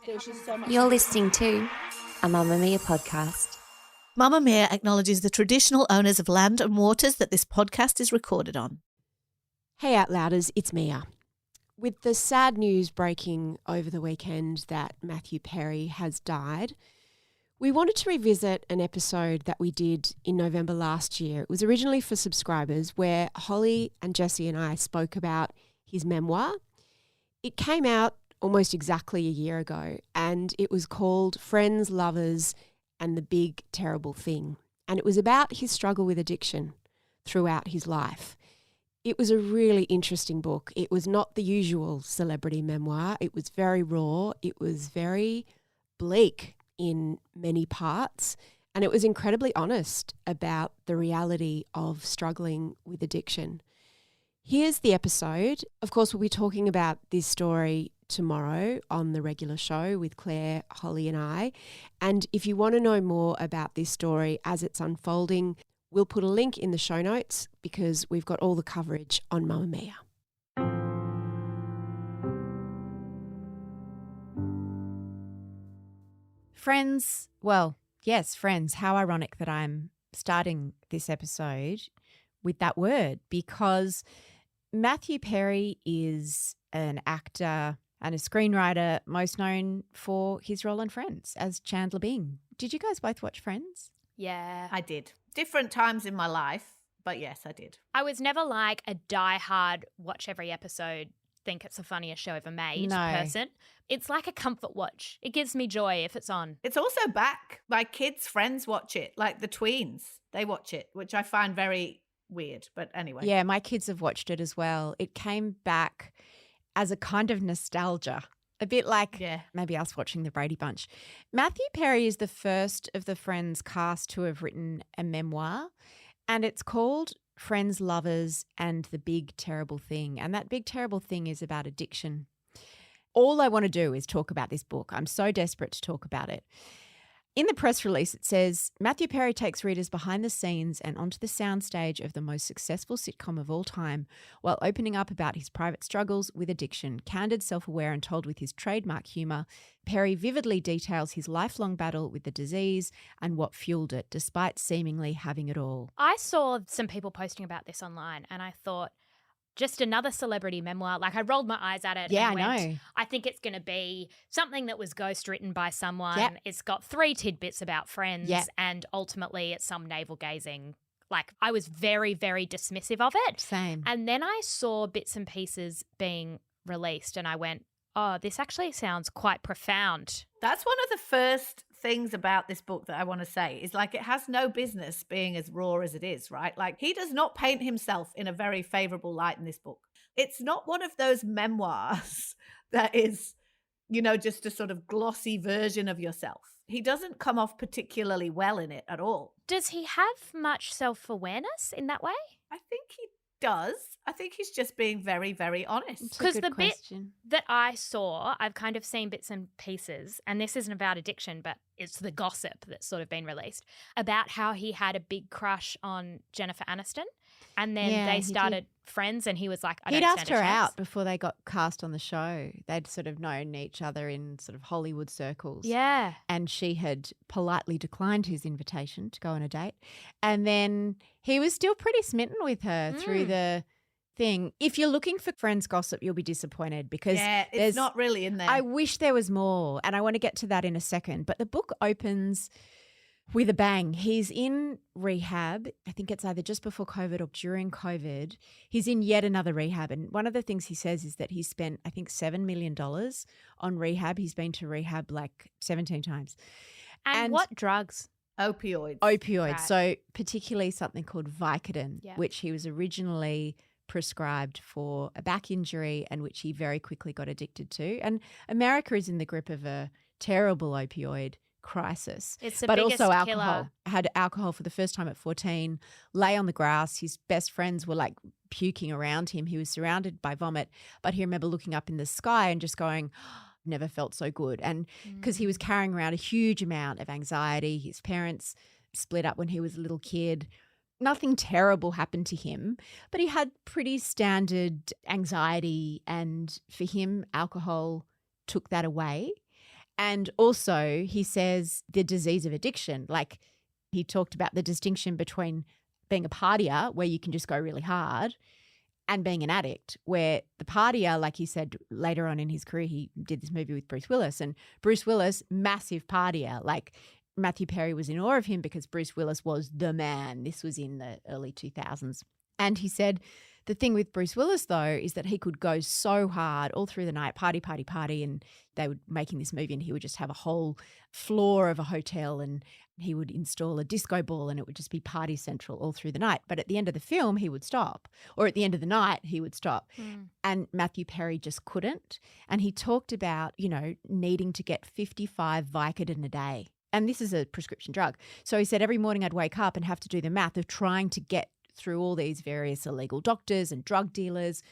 There's just so much. You're listening to a Mamamia podcast. Mamamia acknowledges the traditional owners of land and waters that this podcast is recorded on. Hey Outlouders, it's Mia. With the sad news breaking over the weekend that Matthew Perry has died, we wanted to revisit an episode that we did in November last year. It was originally for subscribers where Holly and Jessie and I spoke about his memoir. It came out almost exactly a year ago and it was called Friends, Lovers and the Big Terrible Thing. And it was about his struggle with addiction throughout his life. It was a really interesting book. It was not the usual celebrity memoir. It was very raw. It was very bleak in many parts. And it was incredibly honest about the reality of struggling with addiction. Here's the episode. Of course, we'll be talking about this story tomorrow on the regular show with Claire, Holly and I. And if you want to know more about this story as it's unfolding, we'll put a link in the show notes because we've got all the coverage on Mamamia. Friends, well, yes, friends, how ironic that I'm starting this episode with that word because Matthew Perry is an actor and a screenwriter most known for his role in Friends as Chandler Bing. Did you guys both watch Friends? Yeah. I did. Different times in my life, but yes, I did. I was never like a diehard watch every episode, think it's the funniest show ever made person. It's like a comfort watch. It gives me joy if it's on. It's also back. My kids' friends watch it, like the tweens. They watch it, which I find very weird. But anyway. Yeah, my kids have watched it as well. It came back as a kind of nostalgia. A bit like maybe us watching the Brady Bunch. Matthew Perry is the first of the Friends cast to have written a memoir, and it's called Friends, Lovers and the Big Terrible Thing. And that big terrible thing is about addiction. All I want to do is talk about this book. I'm so desperate to talk about it. In the press release, it says, Matthew Perry takes readers behind the scenes and onto the soundstage of the most successful sitcom of all time while opening up about his private struggles with addiction. Candid, self-aware and told with his trademark humour, Perry vividly details his lifelong battle with the disease and what fueled it, despite seemingly having it all. I saw some people posting about this online and I thought, just another celebrity memoir. Like I rolled my eyes at it and went, I know. I think it's going to be something that was ghostwritten by someone. Yep. It's got 3 tidbits about Friends and ultimately it's some navel-gazing. Like I was very, very dismissive of it. Same. And then I saw bits and pieces being released and I went, oh, this actually sounds quite profound. That's one of the first things about this book that I want to say is like it has no business being as raw as it is, right? Like he does not paint himself in a very favorable light in this book. It's not one of those memoirs that is, you know, just a sort of glossy version of yourself. He doesn't come off particularly well in it at all. Does he have much self-awareness in that way? I think he does. I think he's just being very, very honest. Because the bit that I saw, I've kind of seen bits and pieces, and this isn't about addiction, but it's the gossip that's sort of been released, about how he had a big crush on Jennifer Aniston. And then they started Friends and he was like, I don't stand a chance. He'd asked her out before they got cast on the show. They'd sort of known each other in sort of Hollywood circles. Yeah. And she had politely declined his invitation to go on a date. And then he was still pretty smitten with her through the thing. If you're looking for Friends gossip, you'll be disappointed because it's not really in there. I wish there was more, and I want to get to that in a second. But the book opens with a bang. He's in rehab. I think it's either just before COVID or during COVID. He's in yet another rehab. And one of the things he says is that he spent, I think, $7 million on rehab. He's been to rehab like 17 times. And what drugs? Opioids. Right. So particularly something called Vicodin, which he was originally prescribed for a back injury and which he very quickly got addicted to. And America is in the grip of a terrible opioid crisis. It's the but biggest also killer. alcohol. Had alcohol for the first time at 14, lay on the grass. His best friends were like puking around him. He was surrounded by vomit, but he remember looking up in the sky and just going, never felt so good. And because he was carrying around a huge amount of anxiety. His parents split up when he was a little kid. Nothing terrible happened to him, but he had pretty standard anxiety, and for him, alcohol took that away. And also he says the disease of addiction, like he talked about the distinction between being a partier where you can just go really hard and being an addict, where the partier, like he said later on in his career, he did this movie with Bruce Willis, and Bruce Willis, massive partier. Like Matthew Perry was in awe of him because Bruce Willis was the man. This was in the early 2000s. And he said the thing with Bruce Willis, though, is that he could go so hard all through the night, party, and they were making this movie and he would just have a whole floor of a hotel and he would install a disco ball and it would just be party central all through the night. But at the end of the film, he would stop, or at the end of the night, he would stop. And Matthew Perry just couldn't. And he talked about, needing to get 55 Vicodin a day. And this is a prescription drug. So he said every morning I'd wake up and have to do the math of trying to get through all these various illegal doctors and drug dealers.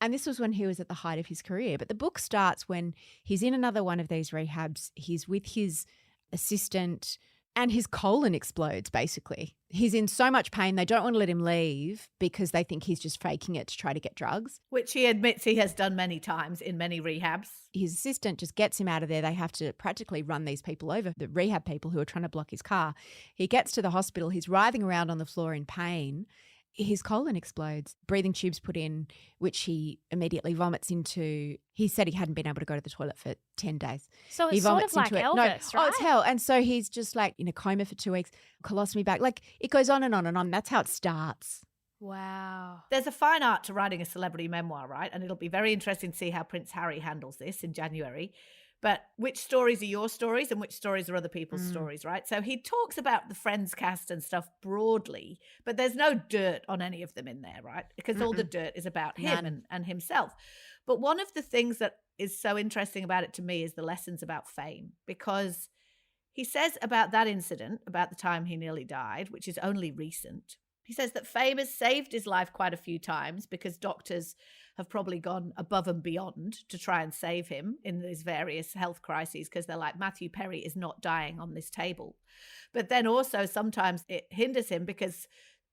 And this was when he was at the height of his career. But the book starts when he's in another one of these rehabs. He's with his assistant and his colon explodes, basically. He's in so much pain, they don't want to let him leave because they think he's just faking it to try to get drugs. Which he admits he has done many times in many rehabs. His assistant just gets him out of there. They have to practically run these people over, the rehab people who are trying to block his car. He gets to the hospital. He's writhing around on the floor in pain. His colon explodes, breathing tubes put in, which he immediately vomits into. He said he hadn't been able to go to the toilet for 10 days. So it's he sort of like into Elvis, right? right? It's hell. And so he's just like in a coma for 2 weeks, colostomy bag. Like it goes on and on and on. That's how it starts. Wow. There's a fine art to writing a celebrity memoir, right? And it'll be very interesting to see how Prince Harry handles this in January. But which stories are your stories and which stories are other people's stories, right? So he talks about the Friends cast and stuff broadly, but there's no dirt on any of them in there, right? Because all the dirt is about him and himself. But one of the things that is so interesting about it to me is the lessons about fame, because he says about that incident, about the time he nearly died, which is only recent, he says that fame has saved his life quite a few times because doctors have probably gone above and beyond to try and save him in these various health crises because they're like, Matthew Perry is not dying on this table. But then also sometimes it hinders him because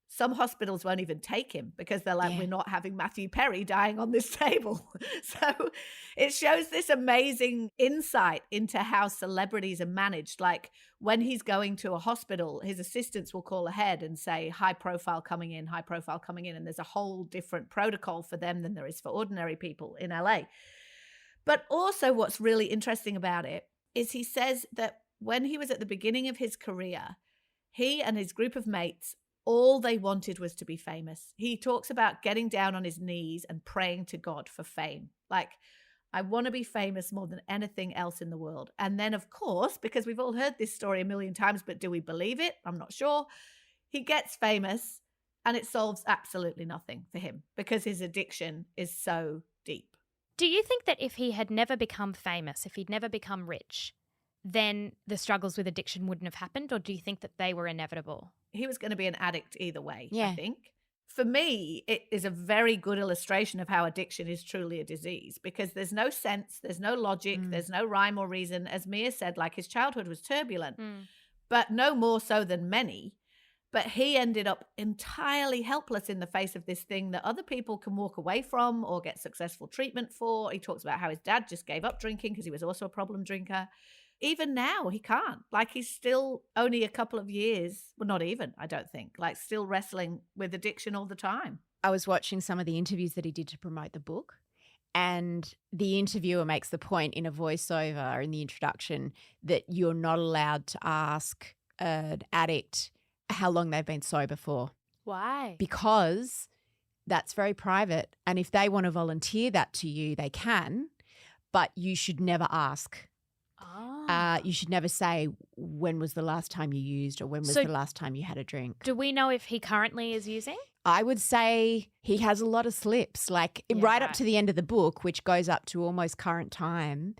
some hospitals won't even take him because they're like, we're not having Matthew Perry dying on this table. So it shows this amazing insight into how celebrities are managed. Like when he's going to a hospital, his assistants will call ahead and say, high profile coming in. And there's a whole different protocol for them than there is for ordinary people in LA. But also what's really interesting about it is he says that when he was at the beginning of his career, he and his group of mates, all they wanted was to be famous. He talks about getting down on his knees and praying to God for fame. Like, I want to be famous more than anything else in the world. And then, of course, because we've all heard this story a million times, but do we believe it? I'm not sure. He gets famous and it solves absolutely nothing for him because his addiction is so deep. Do you think that if he had never become famous, if he'd never become rich, then the struggles with addiction wouldn't have happened? Or do you think that they were inevitable? He was going to be an addict either way, I think. For me, it is a very good illustration of how addiction is truly a disease because there's no sense, there's no logic, there's no rhyme or reason. As Mia said, like his childhood was turbulent, but no more so than many. But he ended up entirely helpless in the face of this thing that other people can walk away from or get successful treatment for. He talks about how his dad just gave up drinking because he was also a problem drinker. Even now, he can't. Like, he's still only a couple of years, well, not even, I don't think, like still wrestling with addiction all the time. I was watching some of the interviews that he did to promote the book, and the interviewer makes the point in a voiceover in the introduction that you're not allowed to ask an addict how long they've been sober for. Why? Because that's very private, and if they want to volunteer that to you, they can, but you should never ask. You should never say when was the last time you used or when was the last time you had a drink. Do we know if he currently is using? I would say he has a lot of slips, like up to the end of the book, which goes up to almost current time.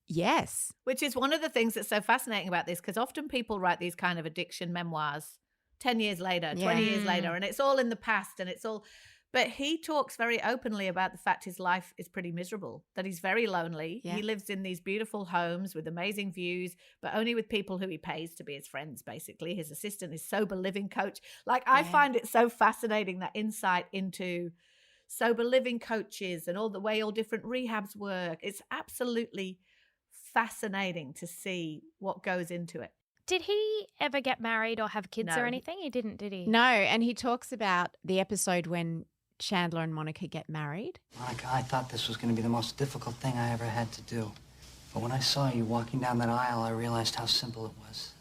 Yes. Which is one of the things that's so fascinating about this, because often people write these kind of addiction memoirs 10 years later, 20 years later, and it's all in the past and it's all... But he talks very openly about the fact his life is pretty miserable, that he's very lonely. Yeah. He lives in these beautiful homes with amazing views, but only with people who he pays to be his friends, basically. His assistant is sober living coach. Like, I find it so fascinating, that insight into sober living coaches and all the way all different rehabs work. It's absolutely fascinating to see what goes into it. Did he ever get married or have kids No. or anything? He didn't, did he? No, and he talks about the episode when Chandler and Monica get married. Monica, I thought this was going to be the most difficult thing I ever had to do. But when I saw you walking down that aisle, I realized how simple it was.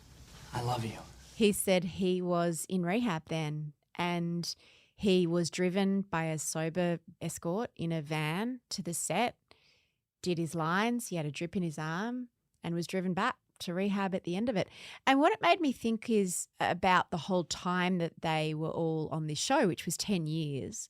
I love you. He said he was in rehab then, and he was driven by a sober escort in a van to the set, did his lines, he had a drip in his arm, and was driven back to rehab at the end of it. And what it made me think is about the whole time that they were all on this show, which was 10 years.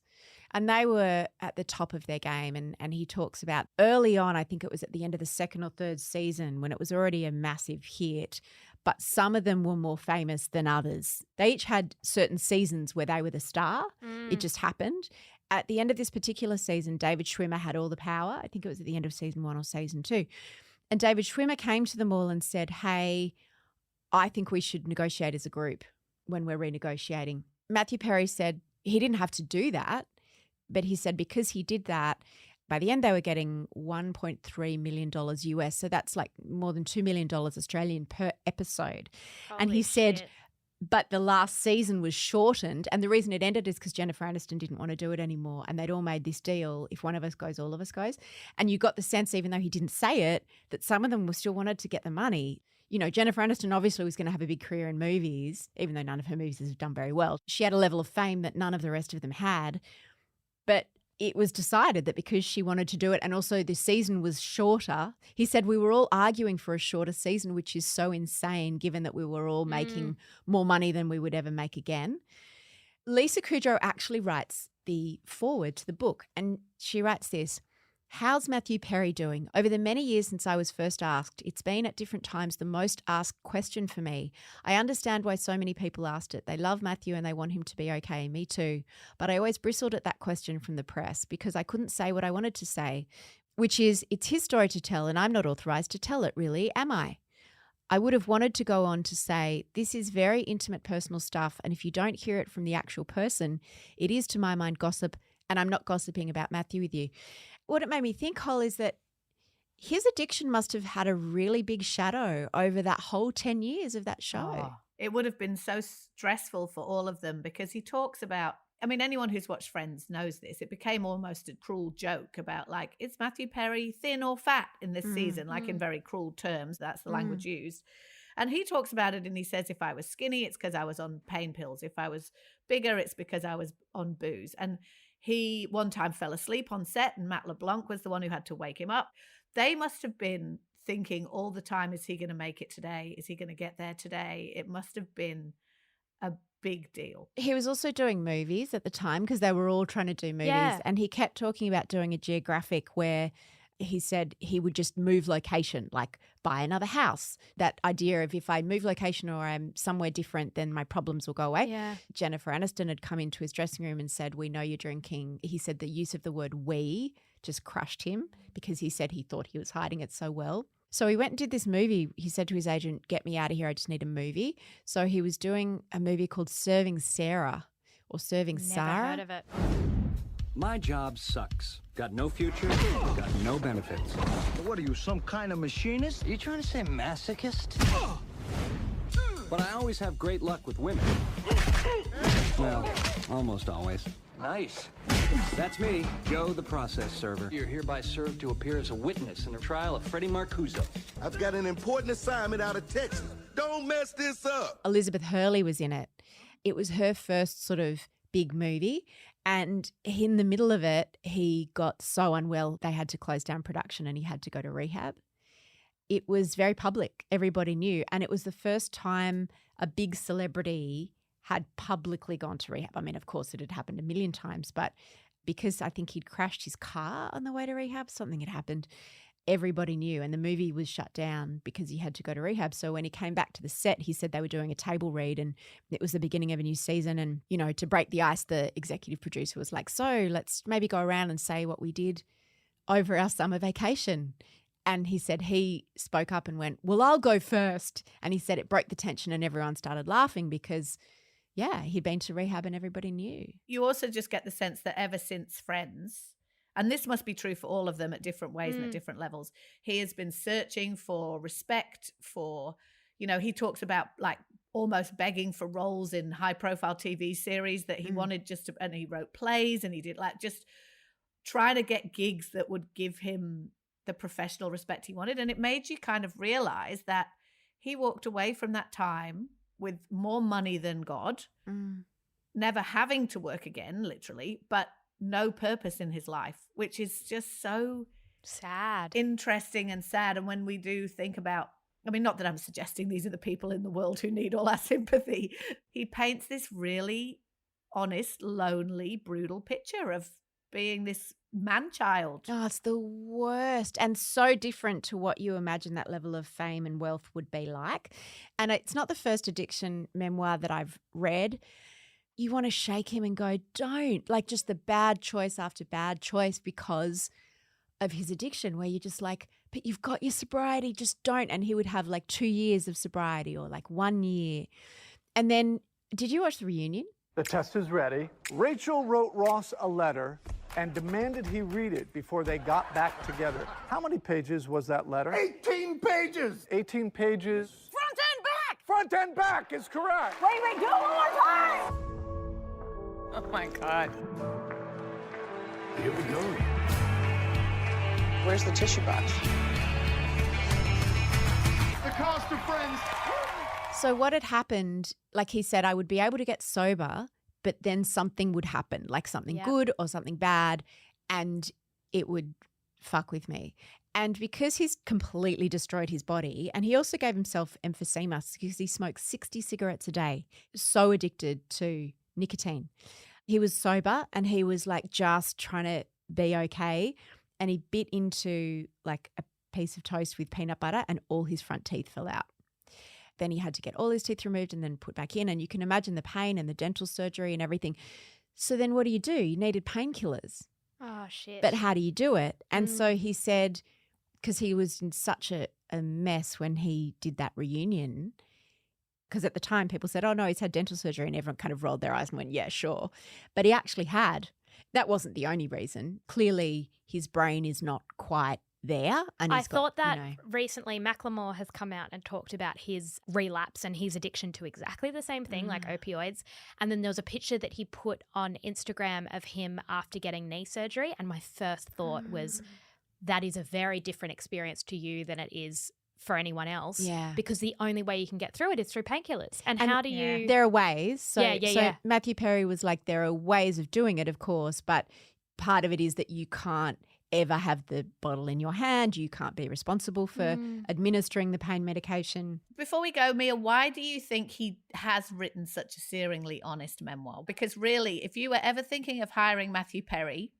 And they were at the top of their game. And he talks about early on, I think it was at the end of the second or third season when it was already a massive hit, but some of them were more famous than others. They each had certain seasons where they were the star. It just happened. At the end of this particular season, David Schwimmer had all the power. I think it was at the end of season 1 or season 2. And David Schwimmer came to them all and said, hey, I think we should negotiate as a group when we're renegotiating. Matthew Perry said he didn't have to do that, but he said because he did that, by the end they were getting $1.3 million US. So that's like more than $2 million Australian per episode. And he said, but the last season was shortened. And the reason it ended is because Jennifer Aniston didn't want to do it anymore. And they'd all made this deal. If one of us goes, all of us goes. And you got the sense, even though he didn't say it, that some of them were still wanted to get the money. You know, Jennifer Aniston obviously was going to have a big career in movies, even though none of her movies have done very well. She had a level of fame that none of the rest of them had. But it was decided that because she wanted to do it and also the season was shorter, he said we were all arguing for a shorter season, which is so insane given that we were all making more money than we would ever make again. Lisa Kudrow actually writes the foreword to the book, and she writes this: how's Matthew Perry doing? Over the many years since I was first asked, it's been at different times the most asked question for me. I understand why so many people asked it. They love Matthew and they want him to be okay. Me too. But I always bristled at that question from the press because I couldn't say what I wanted to say, which is it's his story to tell and I'm not authorised to tell it, really, am I? I would have wanted to go on to say, this is very intimate personal stuff, and if you don't hear it from the actual person, it is to my mind gossip, and I'm not gossiping about Matthew with you. What it made me think, Cole, is that his addiction must have had a really big shadow over that whole 10 years of that show. Oh, it would have been so stressful for all of them because he talks about, I mean, anyone who's watched Friends knows this. It became almost a cruel joke about like, is Matthew Perry thin or fat in this season? Like in very cruel terms, that's the language used. And he talks about it and he says, if I was skinny, it's because I was on pain pills. If I was bigger, it's because I was on booze. And he one time fell asleep on set and Matt LeBlanc was the one who had to wake him up. They must have been thinking all the time, is he going to make it today? Is he going to get there today? It must have been a big deal. He was also doing movies at the time because they were all trying to do movies. Yeah. And he kept talking about doing a geographic where he said he would just move location, like buy another house. That idea of if I move location or I'm somewhere different, then my problems will go away. Yeah. Jennifer Aniston had come into his dressing room and said, we know you're drinking. He said the use of the word we just crushed him because he said he thought he was hiding it so well. So he went and did this movie. He said to his agent, get me out of here. I just need a movie. So he was doing a movie called Serving Sarah or Serving Sarah. Never heard of it. My job sucks. Got no future, got no benefits. What are you, some kind of machinist? Are you trying to say masochist? But I always have great luck with women. Well, almost always. Nice. That's me, Joe the process server. You're hereby served to appear as a witness in the trial of Freddie Marcuzzo. I've got an important assignment out of Texas. Don't mess this up. Elizabeth Hurley was in it. It was her first sort of big movie. And in the middle of it, he got so unwell, they had to close down production and he had to go to rehab. It was very public. Everybody knew. And it was the first time a big celebrity had publicly gone to rehab. I mean, of course, it had happened a million times, but because I think he'd crashed his car on the way to rehab, something had happened. Everybody knew, and the movie was shut down because he had to go to rehab. So when he came back to the set, he said they were doing a table read and it was the beginning of a new season. And, you know, to break the ice, the executive producer was like, so let's maybe go around and say what we did over our summer vacation. And he said he spoke up and went, well, I'll go first. And he said it broke the tension and everyone started laughing because, yeah, he'd been to rehab and everybody knew. You also just get the sense that ever since Friends, and this must be true for all of them at different ways and at different levels. He has been searching for respect, for, you know, he talks about like almost begging for roles in high profile TV series that he wanted and he wrote plays and he did like just trying to get gigs that would give him the professional respect he wanted. And it made you kind of realize that he walked away from that time with more money than God, never having to work again, literally, but no purpose in his life, which is just so sad, interesting and sad. And when we do think about, I mean, not that I'm suggesting these are the people in the world who need all our sympathy. He paints this really honest, lonely, brutal picture of being this man-child. Oh, it's the worst and so different to what you imagine that level of fame and wealth would be like. And it's not the first addiction memoir that I've read. You want to shake him and go, don't. Like just the bad choice after bad choice because of his addiction, where you're just like, but you've got your sobriety, just don't. And he would have like 2 years of sobriety or like 1 year. And then, did you watch the reunion? The test is ready. Rachel wrote Ross a letter and demanded he read it before they got back together. How many pages was that letter? 18 pages! 18 pages. Front and back! Front and back is correct. Wait, do it one more time! Oh my God. Here we go. Where's the tissue box? The cost of friends. So what had happened, like he said, I would be able to get sober, but then something would happen, like something good or something bad, and it would fuck with me. And because he's completely destroyed his body, and he also gave himself emphysema because he smoked 60 cigarettes a day, so addicted to nicotine. He was sober and he was like just trying to be okay, and he bit into like a piece of toast with peanut butter and all his front teeth fell out. Then he had to get all his teeth removed and then put back in. And you can imagine the pain and the dental surgery and everything. So then what do? You needed painkillers. Oh, shit. But how do you do it? And so he said, because he was in such a mess when he did that reunion, because at the time people said, oh, no, he's had dental surgery, and everyone kind of rolled their eyes and went, yeah, sure. But he actually had. That wasn't the only reason. Clearly his brain is not quite there. And I thought that recently Macklemore has come out and talked about his relapse and his addiction to exactly the same thing, like opioids. And then there was a picture that he put on Instagram of him after getting knee surgery. And my first thought was, that is a very different experience to you than it is for anyone else. Yeah. Because the only way you can get through it is through painkillers. And how do you... There are ways. So yeah. Matthew Perry was like, there are ways of doing it, of course, but part of it is that you can't ever have the bottle in your hand. You can't be responsible for administering the pain medication. Before we go, Mia, why do you think he has written such a searingly honest memoir? Because really, if you were ever thinking of hiring Matthew Perry,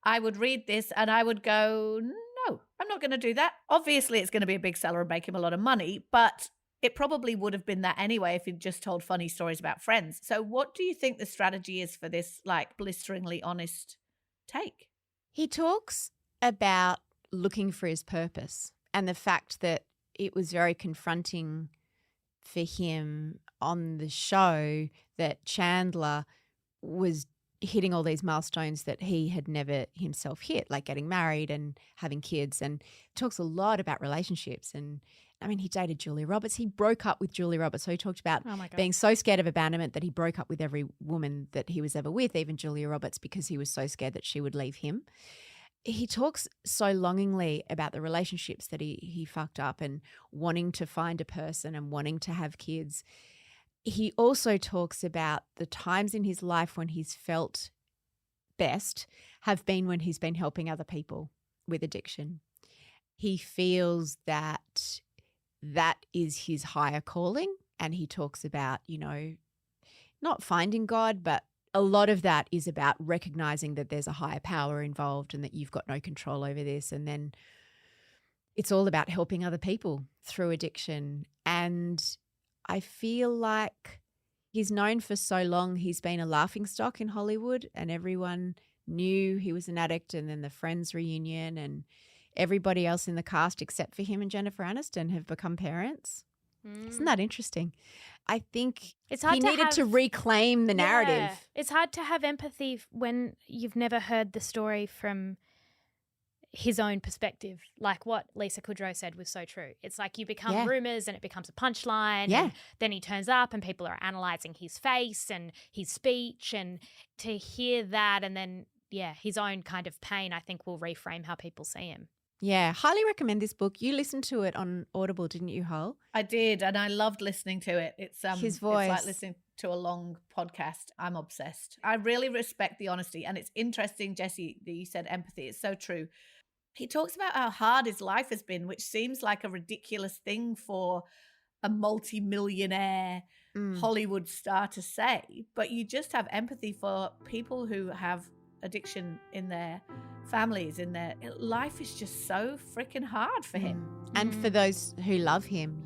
I would read this and I would go, no, I'm not going to do that. Obviously, it's going to be a big seller and make him a lot of money, but it probably would have been that anyway if he'd just told funny stories about friends. So what do you think the strategy is for this like blisteringly honest take? He talks about looking for his purpose and the fact that it was very confronting for him on the show that Chandler was hitting all these milestones that he had never himself hit, like getting married and having kids, and talks a lot about relationships. And I mean, he dated Julia Roberts. He broke up with Julia Roberts. So he talked about being so scared of abandonment that he broke up with every woman that he was ever with, even Julia Roberts, because he was so scared that she would leave him. He talks so longingly about the relationships that he fucked up and wanting to find a person and wanting to have kids. He also talks about the times in his life when he's felt best have been when he's been helping other people with addiction. He feels that that is his higher calling, and he talks about, not finding God, but a lot of that is about recognizing that there's a higher power involved and that you've got no control over this. And then it's all about helping other people through addiction. And I feel like he's known for so long, he's been a laughingstock in Hollywood, and everyone knew he was an addict. And then the Friends reunion and everybody else in the cast except for him and Jennifer Aniston have become parents. Isn't that interesting? I think he needed to reclaim the narrative. It's hard to have empathy when you've never heard the story from his own perspective. Like what Lisa Kudrow said was so true. It's like you become rumors and it becomes a punchline. Yeah. And then he turns up and people are analysing his face and his speech, and to hear that and then, his own kind of pain, I think will reframe how people see him. Yeah, highly recommend this book. You listened to it on Audible, didn't you, Hull? I did, and I loved listening to it. It's his voice. It's like listening to a long podcast. I'm obsessed. I really respect the honesty, and it's interesting, Jessie, that you said empathy. It's so true. He talks about how hard his life has been, which seems like a ridiculous thing for a multi-millionaire Hollywood star to say, but you just have empathy for people who have addiction in their families, life is just so freaking hard for him. And for those who love him,